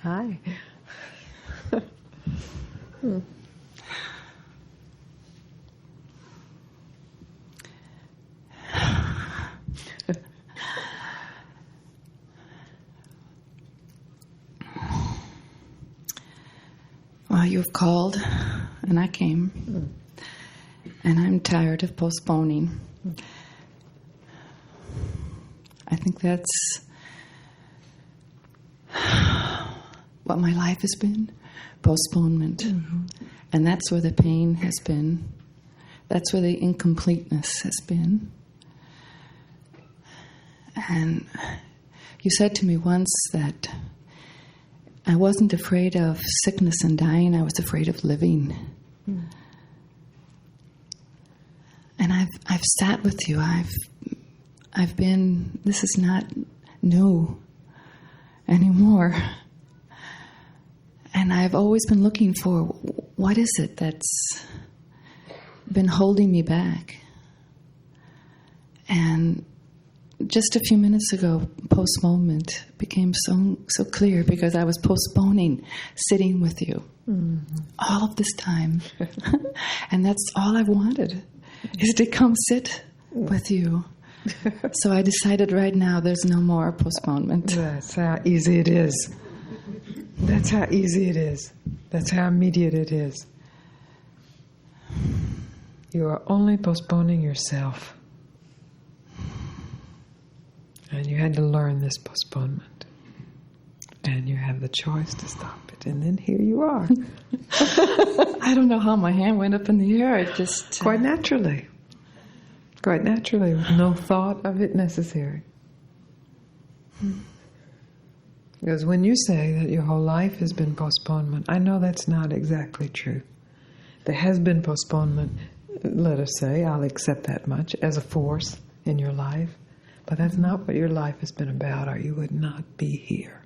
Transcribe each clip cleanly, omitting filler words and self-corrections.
Hi. Well, you've called, and I came, and I'm tired of postponing. I think that's what my life has been, postponement. Mm-hmm. And that's where the pain has been. That's where the incompleteness has been. And you said to me once that I wasn't afraid of sickness and dying, I was afraid of living. Mm. And I've sat with you. I've been, this is not new anymore. And I've always been looking for, what is it that's been holding me back? And just a few minutes ago, postponement became so clear because I was postponing sitting with you all of this time. And that's all I wanted, is to come sit with you. So I decided right now there's no more postponement. That's how easy it is. That's how easy it is. That's how immediate it is. You are only postponing yourself. And you had to learn this postponement. And you have the choice to stop it. And then here you are. I don't know how my hand went up in the air. It just... Quite naturally. Quite naturally, with no thought of it necessary. Because when you say that your whole life has been postponement, I know that's not exactly true. There has been postponement, let us say, I'll accept that much, as a force in your life. But that's not what your life has been about, or you would not be here.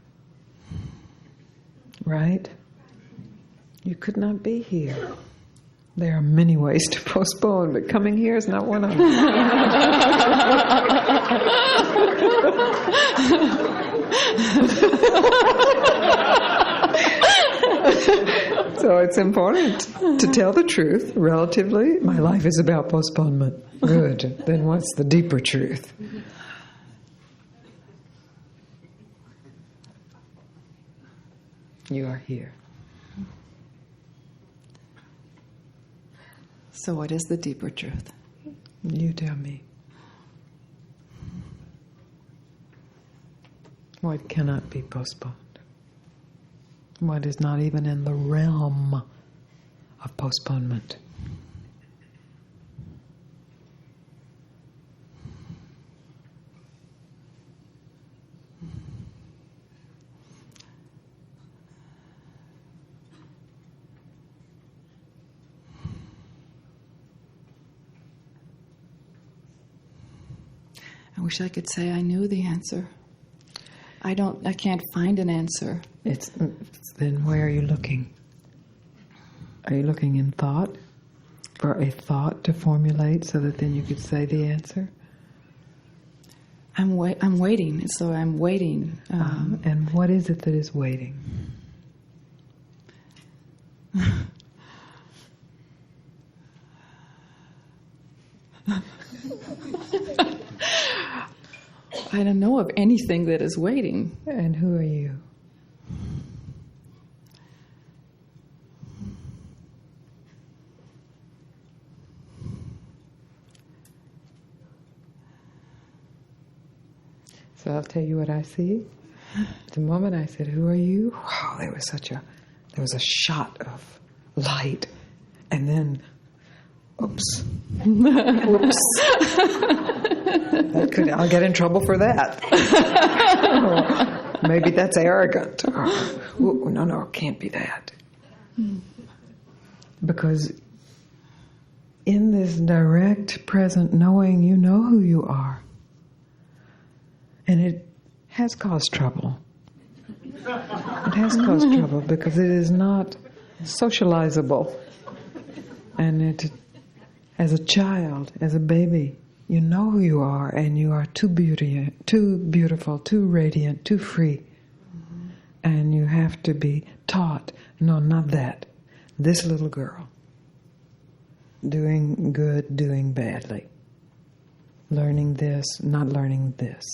Right? You could not be here. There are many ways to postpone, but coming here is not one of them. So it's important to tell the truth, relatively. My life is about postponement. Good. Then what's the deeper truth? You are here. So what is the deeper truth? You tell me. What cannot be postponed? What is not even in the realm of postponement? I wish I could say I knew the answer. I can't find an answer. Then where are you looking? Are you looking in thought? For a thought to formulate so that then you could say the answer? I'm waiting, so I'm waiting. And what is it that is waiting? I don't know of anything that is waiting. And who are you? So I'll tell you what I see. The moment I said, "Who are you?" Wow, there was a shot of light, and then, oops. I'll get in trouble for that. Maybe that's arrogant. No, it can't be that. Because in this direct present knowing, you know who you are. And it has caused trouble. It has caused trouble because it is not socializable. And it, as a child, as a baby, you know who you are, and you are too beautiful, too radiant, too free. and you have to be taught, no, not that. This little girl, doing good, doing badly, learning this, not learning this.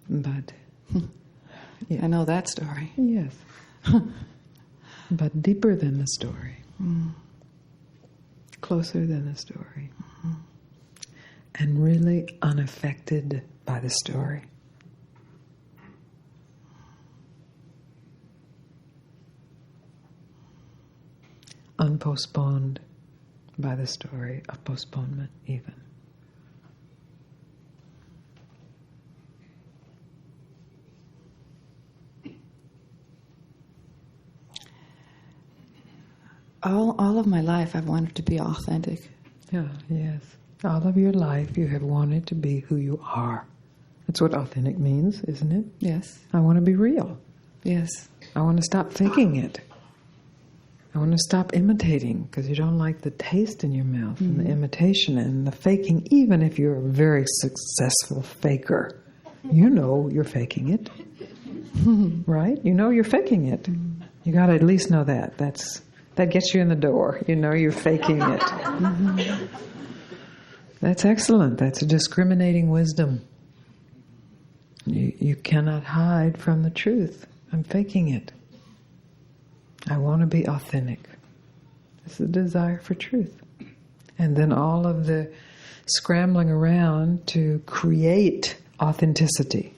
But I know that story. yes, but deeper than the story, closer than the story, and really unaffected by the story. Unpostponed by the story of postponement, even. All of my life, I've wanted to be authentic. Yeah, yes. All of your life, you have wanted to be who you are. That's what authentic means, isn't it? Yes. I want to be real. Yes. I want to stop faking it. I want to stop imitating, because you don't like the taste in your mouth and the imitation and the faking, even if you're a very successful faker. You know you're faking it, right? You know you're faking it. You got to at least know that. That gets you in the door. You know you're faking it. That's excellent. That's a discriminating wisdom. You cannot hide from the truth. I'm faking it. I want to be authentic. It's the desire for truth. And then all of the scrambling around to create authenticity.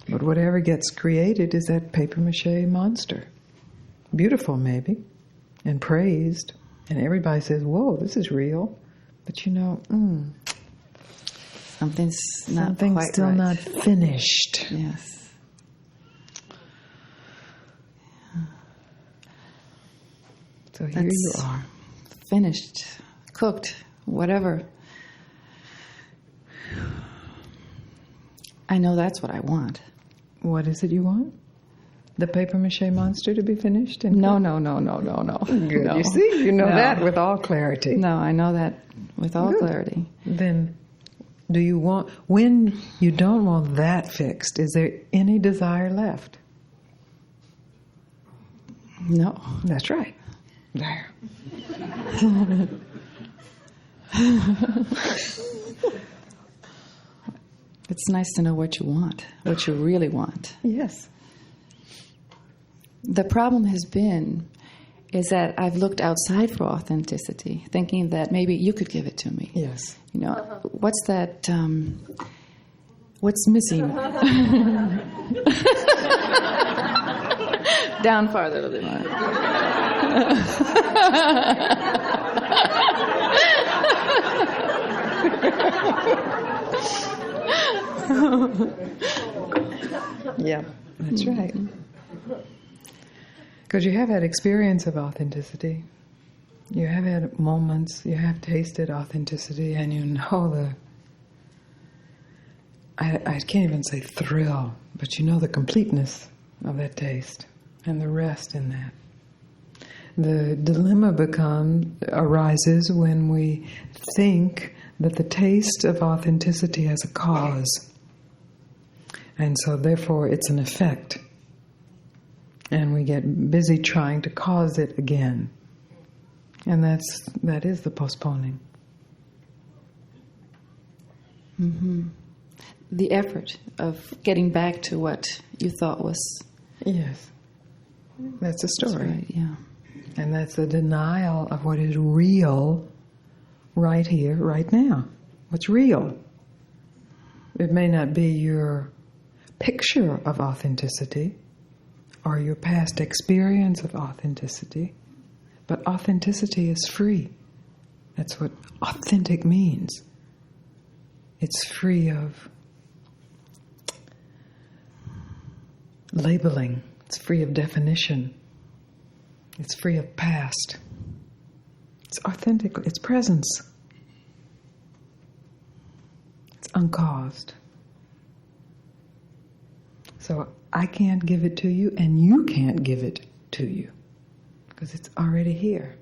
But whatever gets created is that papier-mâché monster. Beautiful, maybe, and praised. And everybody says, whoa, this is real. But you know, Something's not something's quite still right. not finished. Yes. So here you are. Finished, cooked, whatever. I know that's what I want. What is it you want? The papier-mâché monster to be finished? And No. Good. No. You see, you know No. that with all clarity. No, I know that with all Good. clarity. Then, do you want, when you don't want that fixed, is there any desire left? No. That's right. There. It's nice to know what you want, what you really want. Yes. The problem has been is that I've looked outside for authenticity, thinking that maybe you could give it to me. Yes. You know, what's that, what's missing? Down farther a little bit more. Yeah, that's right. Because you have had experience of authenticity. You have had moments, you have tasted authenticity, and you know I can't even say thrill, but you know the completeness of that taste and the rest in that. The dilemma arises when we think that the taste of authenticity has a cause. And so therefore it's an effect. And we get busy trying to cause it again. And that is the postponing. Mm-hmm. The effort of getting back to what you thought was... Yes. That's the story. That's right, yeah. And that's the denial of what is real right here, right now. What's real. It may not be your picture of authenticity or your past experience of authenticity, but authenticity is free. That's what authentic means. It's free of labeling. It's free of definition. It's free of past. It's authentic. It's presence. It's uncaused. So I can't give it to you, and you can't give it to you, because it's already here.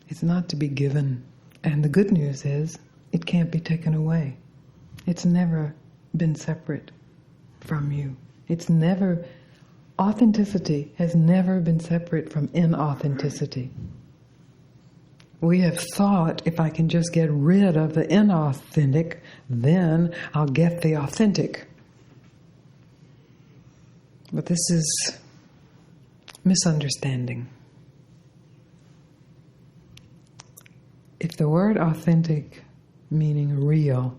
It's not to be given. And the good news is, it can't be taken away. It's never been separate from you. Authenticity has never been separate from inauthenticity. We have thought, if I can just get rid of the inauthentic, then I'll get the authentic. But this is misunderstanding. If the word authentic, meaning real,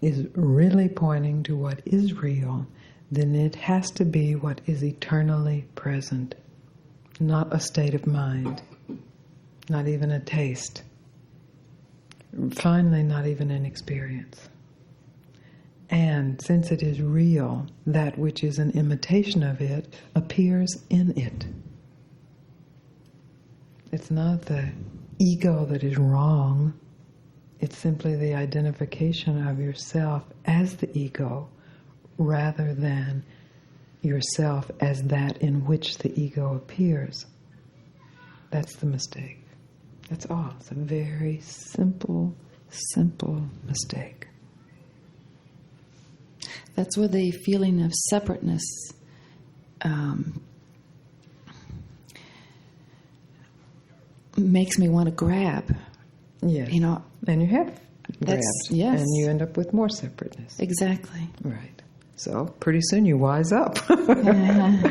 is really pointing to what is real, then it has to be what is eternally present, not a state of mind, not even a taste, finally not even an experience. And since it is real, that which is an imitation of it appears in it. It's not the ego that is wrong. It's simply the identification of yourself as the ego rather than yourself as that in which the ego appears. That's the mistake. That's all. It's a very simple mistake. That's where the feeling of separateness makes me want to grab. Yes. You know, and you have grabbed. Yes. And you end up with more separateness. Exactly. Right. So pretty soon you wise up. Well,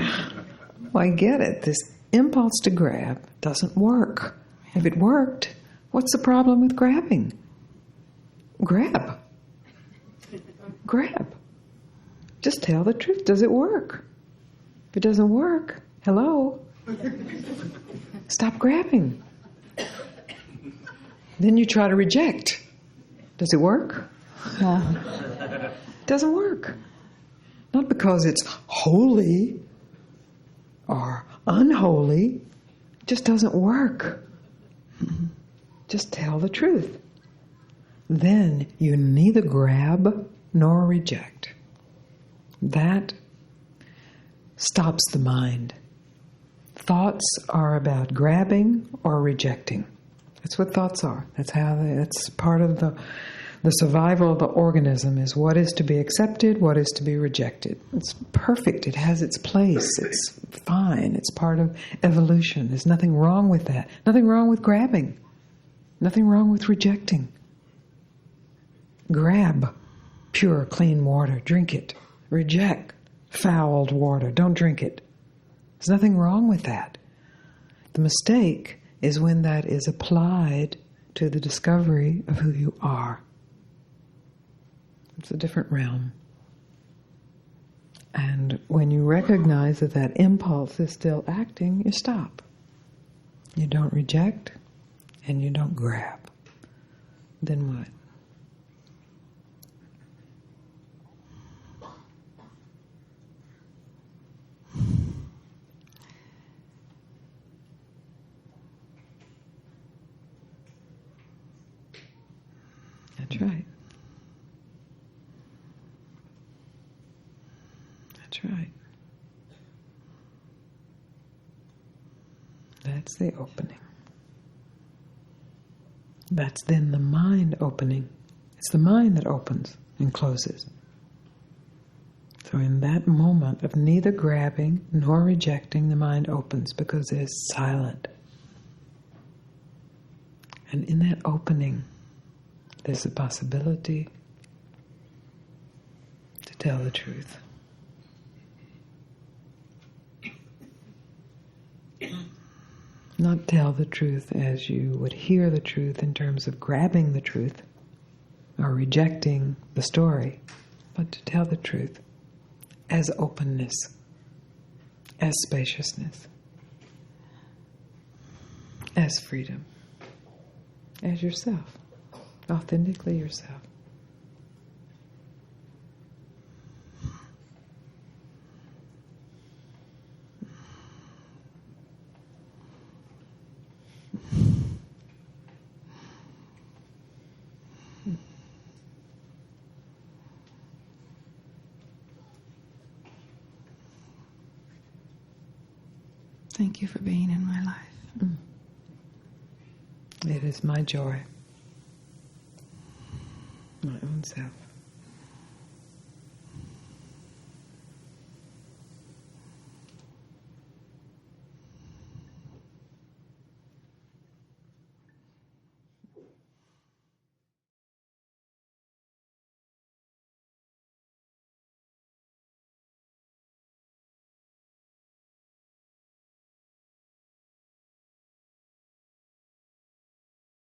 I get it. This impulse to grab doesn't work. If it worked, what's the problem with grabbing? Grab. Grab. Just tell the truth. Does it work? If it doesn't work, hello? Stop grabbing. Then you try to reject. Does it work? It doesn't work. Not because it's holy or unholy. It just doesn't work. Just tell the truth. Then you neither grab nor reject. That stops the mind. Thoughts are about grabbing or rejecting. That's what thoughts are. That's part of the survival of the organism, is what is to be accepted, what is to be rejected. It's perfect. It has its place. It's fine. It's part of evolution. There's nothing wrong with that. Nothing wrong with grabbing. Nothing wrong with rejecting. Grab pure, clean water. Drink it. Reject fouled water. Don't drink it. There's nothing wrong with that. The mistake is when that is applied to the discovery of who you are. It's a different realm. And when you recognize that that impulse is still acting, you stop. You don't reject and you don't grab. Then what? That's right. That's right. That's the opening. That's then the mind opening. It's the mind that opens and closes. So in that moment of neither grabbing nor rejecting, the mind opens because it is silent. And in that opening, there's a possibility to tell the truth. Not tell the truth as you would hear the truth in terms of grabbing the truth or rejecting the story, but to tell the truth as openness, as spaciousness, as freedom, as yourself, authentically yourself. Thank you for being in my life. It is my joy, my own self.